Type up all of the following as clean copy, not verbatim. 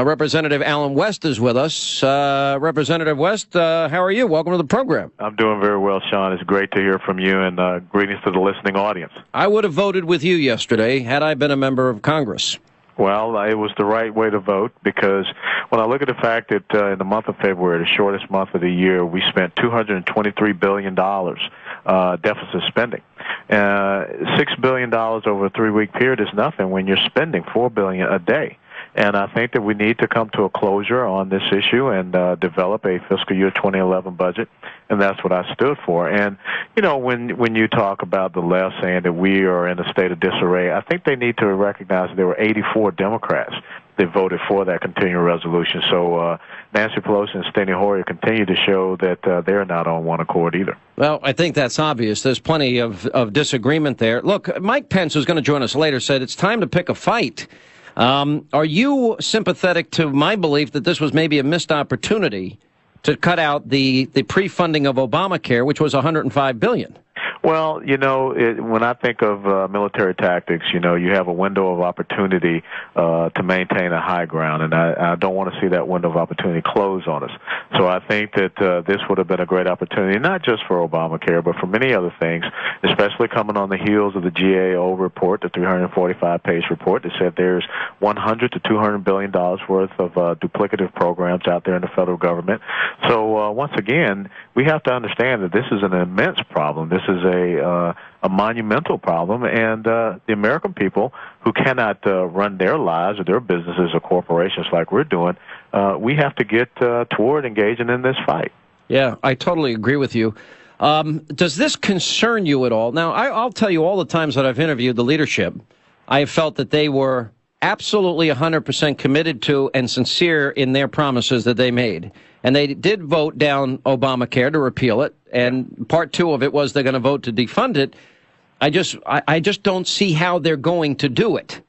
Representative Allen West is with us. Representative West, how are you? Welcome to the program. I'm doing very well, Sean. It's great to hear from you, and greetings to the listening audience. I would have voted with you yesterday had I been a member of Congress. Well, it was the right way to vote, because when I look at the fact that in the month of February, the shortest month of the year, we spent $223 billion deficit spending. $6 billion over a 3-week period is nothing when you're spending $4 billion a day. And I think that we need to come to a closure on this issue and develop a fiscal year 2011 budget, and that's what I stood for. And, you know, when you talk about the left saying that we are in a state of disarray, I think they need to recognize that there were 84 Democrats that voted for that continuing resolution. So Nancy Pelosi and Steny Hoyer continue to show that they're not on one accord either. Well, I think that's obvious. There's plenty of disagreement there. Look, Mike Pence, who's going to join us later, said it's time to pick a fight. Are you sympathetic to my belief that this was maybe a missed opportunity to cut out the pre-funding of Obamacare, which was $105 billion? Well, you know, when I think of military tactics, you know, you have a window of opportunity to maintain a high ground, and I don't want to see that window of opportunity close on us. So I think that this would have been a great opportunity, not just for Obamacare, but for many other things, especially coming on the heels of the GAO report, the 345-page report that said there's $100 to $200 billion worth of duplicative programs out there in the federal government. So once again, we have to understand that this is an immense problem. This is a monumental problem, and the American people who cannot run their lives or their businesses or corporations like we're doing, we have to get toward engaging in this fight. Yeah, I totally agree with you. Does this concern you at all? Now, I'll tell you, all the times that I've interviewed the leadership, I have felt that they were absolutely 100% committed to and sincere in their promises that they made. And they did vote down Obamacare to repeal it, and part 2 of it was they're going to vote to defund it. I just don't see how they're going to do it.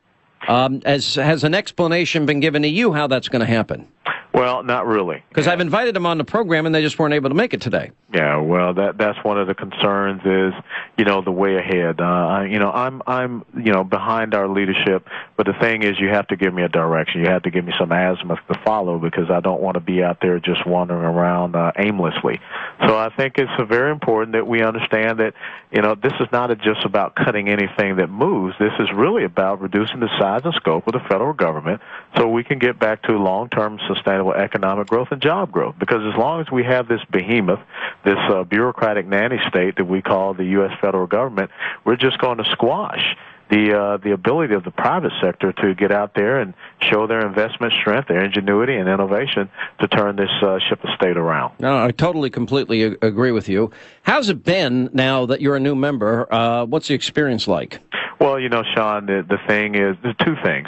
Has an explanation been given to you how that's going to happen? Well, not really. Because I've invited them on the program, and they just weren't able to make it today. Yeah, well, that's one of the concerns is, you know, the way ahead. I'm behind our leadership, but the thing is, you have to give me a direction. You have to give me some azimuth to follow, because I don't want to be out there just wandering around aimlessly. So I think it's very important that we understand that, you know, this is not just about cutting anything that moves. This is really about reducing the size and scope of the federal government so we can get back to long-term sustainable economic growth and job growth. Because as long as we have this behemoth, this bureaucratic nanny state that we call the U.S. federal government, we're just going to squash the ability of the private sector to get out there and show their investment strength, their ingenuity, and innovation to turn this ship of state around. No, I totally, completely agree with you. How's it been now that you're a new member? What's the experience like? Well, you know, Sean, the thing is, there's 2 things.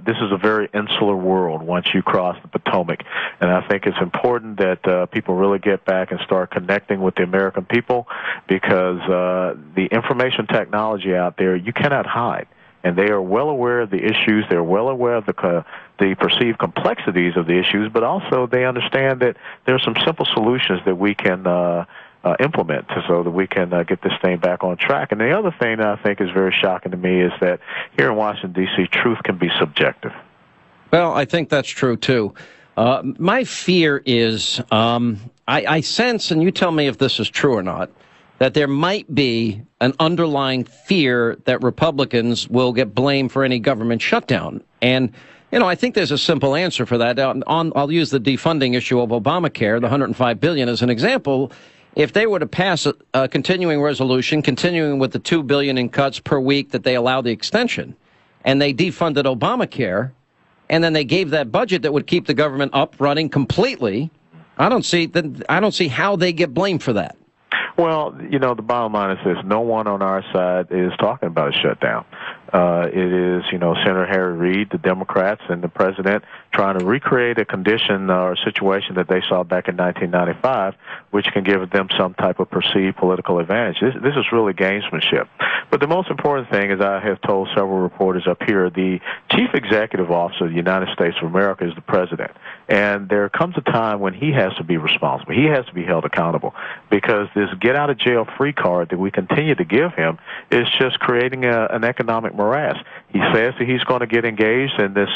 This is a very insular world once you cross the Potomac, and I think it's important that people really get back and start connecting with the American people, because the information technology out there, you cannot hide. And they are well aware of the issues. They're well aware of the perceived complexities of the issues, but also they understand that there are some simple solutions that we can implement so that we can get this thing back on track. And the other thing that I think is very shocking to me is that here in Washington, D.C., truth can be subjective. Well, I think that's true, too. My fear is, I sense, and you tell me if this is true or not, that there might be an underlying fear that Republicans will get blamed for any government shutdown. And, you know, I think there's a simple answer for that. I'll use the defunding issue of Obamacare, the $105 billion, as an example. If they were to pass a continuing resolution, continuing with the $2 billion in cuts per week that they allow the extension, and they defunded Obamacare, and then they gave that budget that would keep the government up running completely, I don't see how they get blamed for that. Well, you know, the bottom line is this: no one on our side is talking about a shutdown. It is, you know, Senator Harry Reid, the Democrats, and the president trying to recreate a condition or a situation that they saw back in 1995, which can give them some type of perceived political advantage. This is really gamesmanship. But the most important thing, as I have told several reporters up here, the chief executive officer of the United States of America is the president. And there comes a time when he has to be responsible. He has to be held accountable, because this get-out-of-jail-free card that we continue to give him is just creating an economic morass. He says that he's going to get engaged in this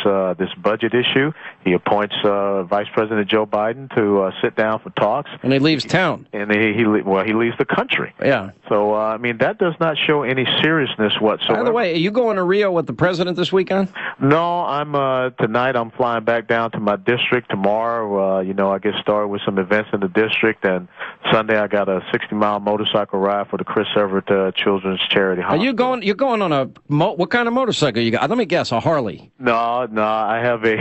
budget issue. He appoints Vice President Joe Biden to sit down for talks. And he leaves town. And he leaves the country. Yeah. So, I mean, that does not show any seriousness whatsoever. By the way, are you going to Rio with the president this weekend? No, tonight I'm flying back down to my district. Tomorrow, I get started with some events in the district, and Sunday I got a 60-mile motorcycle ride for the Chris Everett Children's Charity Hospital. Are you going? You're going on what kind of motorcycle you got? Let me guess, a Harley. No, I have a.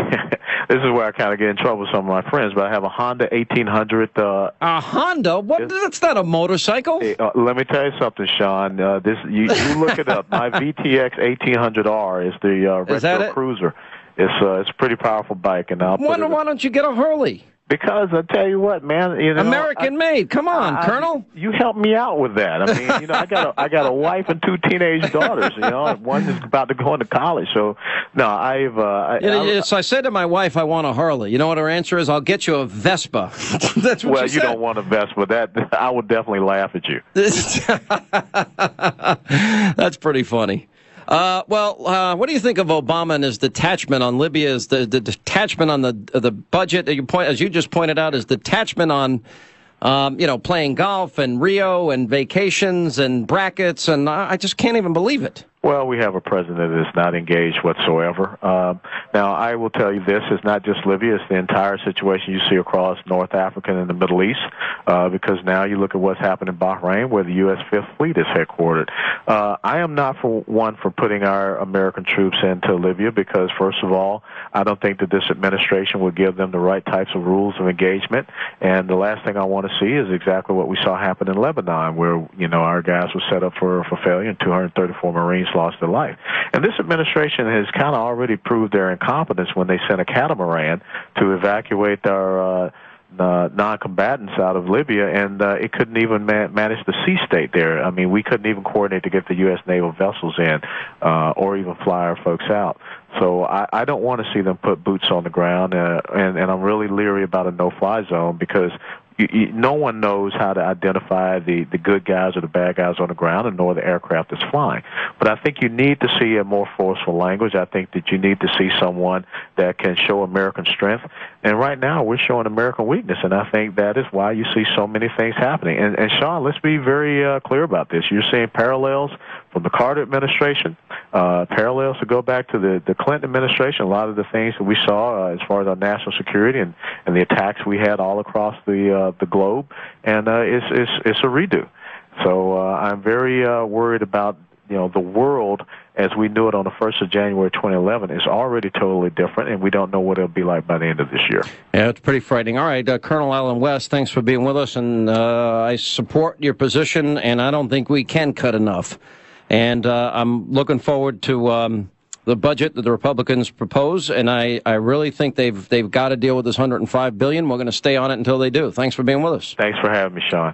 This is where I kind of get in trouble with some of my friends, but I have a Honda 1800. A Honda? What? That's not a motorcycle. Hey, let me tell you something, Sean. You look it up. My VTX 1800R is the retro cruiser. It's a pretty powerful bike, and why don't you get a Harley? Because I tell you what, man, American made. Come on, Colonel. You help me out with that. I mean, I got a wife and 2 teenage daughters. One is about to go into college. So, no, I said to my wife, I want a Harley. You know what her answer is? I'll get you a Vespa. That's what she said. You don't want a Vespa. That I would definitely laugh at you. That's pretty funny. What do you think of Obama and his detachment on Libya? Is the detachment on the budget that as you just pointed out, is detachment on playing golf and Rio and vacations and brackets, and I just can't even believe it. Well, we have a president that is not engaged whatsoever. Now, I will tell you this, it's not just Libya, it's the entire situation you see across North Africa and the Middle East, because now you look at what's happened in Bahrain, where the U.S. Fifth Fleet is headquartered. I am not for putting our American troops into Libya, because, first of all, I don't think that this administration would give them the right types of rules of engagement, and the last thing I want to see is exactly what we saw happen in Lebanon, where, our guys were set up for failure and 234 Marines lost their life. And this administration has kind of already proved their incompetence when they sent a catamaran to evacuate our non-combatants out of Libya, and it couldn't even manage the sea state there. I mean, we couldn't even coordinate to get the U.S. naval vessels in or even fly our folks out. So I don't want to see them put boots on the ground, and I'm really leery about a no-fly zone, because no one knows how to identify the good guys or the bad guys on the ground, and nor the aircraft that's flying. But I think you need to see a more forceful language. I think that you need to see someone that can show American strength. And right now, we're showing American weakness, and I think that is why you see so many things happening. And Sean, let's be very clear about this. You're seeing parallels from the Carter administration, parallels to go back to the Clinton administration. A lot of the things that we saw as far as our national security and the attacks we had all across the globe, and it's a redo. So I'm very worried about the world as we knew it on the 1st of January 2011 is already totally different, and we don't know what it'll be like by the end of this year. Yeah, it's pretty frightening. All right, Colonel Allen West, thanks for being with us, and I support your position, and I don't think we can cut enough. And I'm looking forward to the budget that the Republicans propose, and I really think they've got to deal with this $105 billion. We're going to stay on it until they do. Thanks for being with us. Thanks for having me, Sean.